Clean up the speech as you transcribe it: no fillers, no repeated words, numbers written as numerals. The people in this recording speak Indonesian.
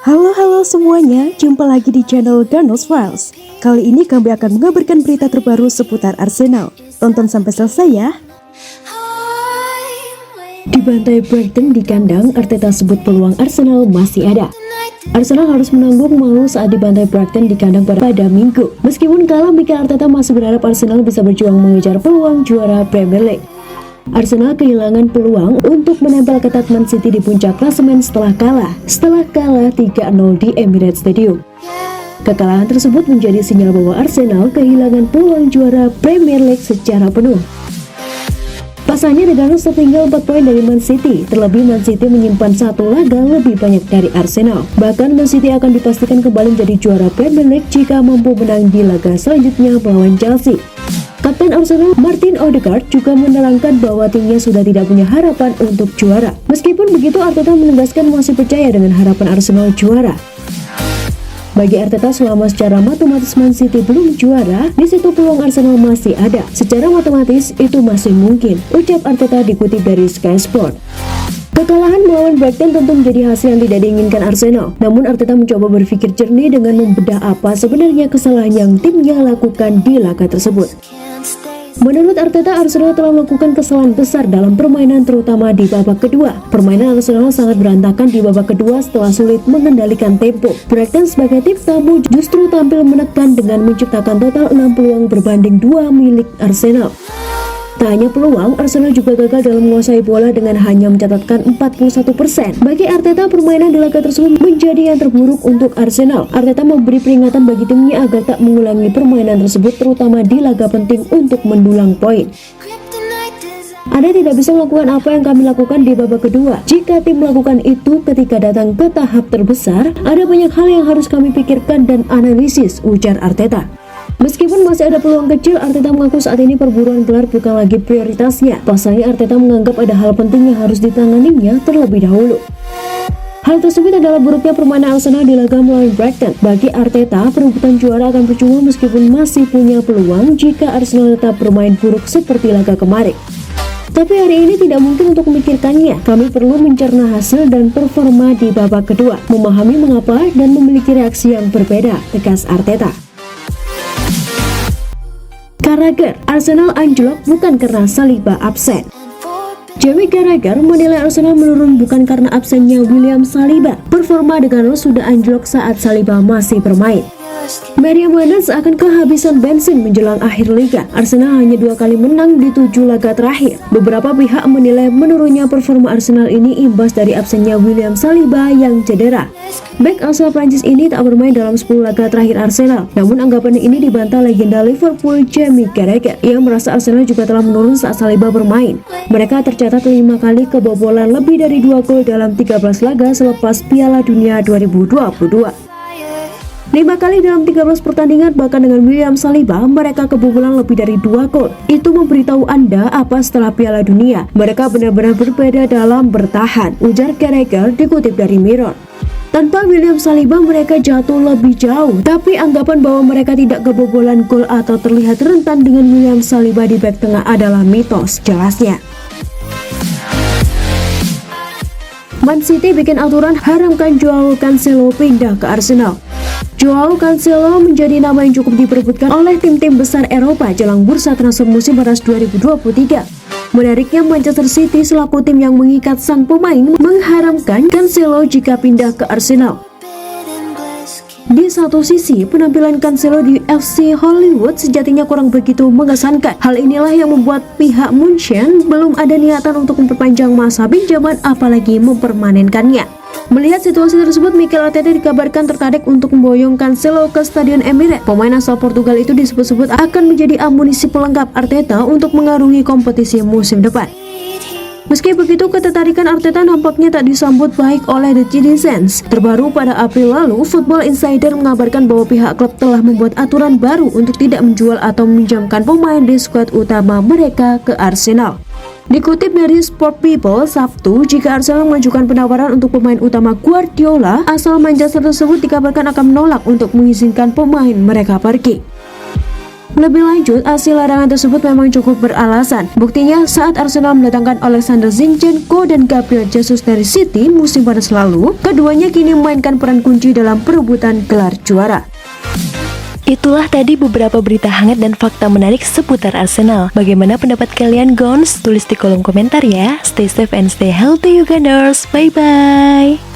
Halo semuanya, jumpa lagi di channel Garnos Files. Kali ini kami akan mengabarkan berita terbaru seputar Arsenal. Tonton sampai selesai ya. Dibantai Brighton di kandang, Arteta sebut peluang Arsenal masih ada. Arsenal harus menanggung malu saat dibantai Brighton di kandang pada Minggu. Meskipun kalah, Mikel Arteta masih berharap Arsenal bisa berjuang mengejar peluang juara Premier League. Arsenal kehilangan peluang untuk menempel ketat Man City di puncak klasemen setelah kalah 3-0 di Emirates Stadium. Kekalahan tersebut menjadi sinyal bahwa Arsenal kehilangan peluang juara Premier League secara penuh. Pasalnya, The Gunners tertinggal 4 poin dari Man City, terlebih Man City menyimpan satu laga lebih banyak dari Arsenal. Bahkan Man City akan dipastikan kembali menjadi juara Premier League jika mampu menang di laga selanjutnya melawan Chelsea. Kapten Arsenal Martin Odegaard juga menerangkan bahwa timnya sudah tidak punya harapan untuk juara. Meskipun begitu, Arteta menegaskan masih percaya dengan harapan Arsenal juara. Bagi Arteta, selama secara matematis Man City belum juara, di situ peluang Arsenal masih ada. Secara matematis itu masih mungkin, ucap Arteta dikutip dari Sky Sport. Kekalahan melawan Brighton tentu menjadi hasil yang tidak diinginkan Arsenal. Namun Arteta mencoba berpikir jernih dengan membedah apa sebenarnya kesalahan yang timnya lakukan di laga tersebut. Menurut Arteta, Arsenal telah melakukan kesalahan besar dalam permainan, terutama di babak kedua. Permainan Arsenal sangat berantakan di babak kedua setelah sulit mengendalikan tempo. Brighton sebagai tim tamu justru tampil menekan dengan menciptakan total 6 peluang berbanding 2 milik Arsenal. Tak hanya peluang, Arsenal juga gagal dalam menguasai bola dengan hanya mencatatkan 41%. Bagi Arteta, permainan di laga tersebut menjadi yang terburuk untuk Arsenal. Arteta memberi peringatan bagi timnya agar tak mengulangi permainan tersebut, terutama di laga penting untuk mendulang poin. Anda tidak bisa melakukan apa yang kami lakukan di babak kedua. Jika tim melakukan itu ketika datang ke tahap terbesar, ada banyak hal yang harus kami pikirkan dan analisis, ujar Arteta. Meskipun masih ada peluang kecil, Arteta mengaku saat ini perburuan gelar bukan lagi prioritasnya. Pasalnya, Arteta menganggap ada hal penting yang harus ditanganinya terlebih dahulu. Hal tersebut adalah buruknya permainan Arsenal di laga melawan Brighton. Bagi Arteta, perebutan juara akan percuma meskipun masih punya peluang jika Arsenal tetap bermain buruk seperti laga kemarin. Tapi hari ini tidak mungkin untuk memikirkannya. Kami perlu mencerna hasil dan performa di babak kedua, memahami mengapa dan memiliki reaksi yang berbeda, tegas Arteta. Carragher, Arsenal anjlok bukan karena Saliba absen. Jamie Carragher menilai Arsenal menurun bukan karena absennya William Saliba. Performa The Gunners sudah anjlok saat Saliba masih bermain. Mario Mendes akan kehabisan bensin menjelang akhir liga. Arsenal hanya 2 kali menang di 7 laga terakhir. Beberapa pihak menilai menurunnya performa Arsenal ini imbas dari absennya William Saliba yang cedera. Bek asal Prancis ini tak bermain dalam 10 laga terakhir Arsenal. Namun anggapan ini dibantah legenda Liverpool Jamie Carragher yang merasa Arsenal juga telah menurun saat Saliba bermain. Mereka tercatat 5 kali kebobolan lebih dari 2 gol dalam 13 laga selepas Piala Dunia 2022. 5 kali dalam 13 pertandingan, bahkan dengan William Saliba, mereka kebobolan lebih dari 2 gol. Itu memberitahu Anda apa setelah Piala Dunia. Mereka benar-benar berbeda dalam bertahan, ujar Carragher dikutip dari Mirror. Tanpa William Saliba, mereka jatuh lebih jauh. Tapi anggapan bahwa mereka tidak kebobolan gol atau terlihat rentan dengan William Saliba di bek tengah adalah mitos, jelasnya. Man City bikin aturan haramkan Joao Cancelo pindah ke Arsenal. Joao Cancelo menjadi nama yang cukup diperebutkan oleh tim-tim besar Eropa jelang bursa transfer musim panas 2023. Menariknya, Manchester City selaku tim yang mengikat sang pemain mengharamkan Cancelo jika pindah ke Arsenal. Di satu sisi, penampilan Cancelo di FC Hollywood sejatinya kurang begitu mengesankan. Hal inilah yang membuat pihak Munchen belum ada niatan untuk memperpanjang masa pinjaman apalagi mempermanenkannya. Melihat situasi tersebut, Mikel Arteta dikabarkan tertarik untuk memboyong Cancelo ke Stadion Emirates. Pemain asal Portugal itu disebut-sebut akan menjadi amunisi pelengkap Arteta untuk mengarungi kompetisi musim depan. Meski begitu, ketertarikan Arteta nampaknya tak disambut baik oleh The Citizens. Terbaru pada April lalu, Football Insider mengabarkan bahwa pihak klub telah membuat aturan baru untuk tidak menjual atau meminjamkan pemain di skuad utama mereka ke Arsenal. Dikutip dari Sport People Sabtu, jika Arsenal mengajukan penawaran untuk pemain utama Guardiola, asal Manchester tersebut dikabarkan akan menolak untuk mengizinkan pemain mereka pergi. Lebih lanjut, hasil larangan tersebut memang cukup beralasan. Buktinya saat Arsenal mendatangkan Alexander Zinchenko dan Gabriel Jesus dari City musim panas lalu, keduanya kini memainkan peran kunci dalam perebutan gelar juara. Itulah tadi beberapa berita hangat dan fakta menarik seputar Arsenal. Bagaimana pendapat kalian, Gons? Tulis di kolom komentar ya. Stay safe and stay healthy, you Gunners. Bye-bye.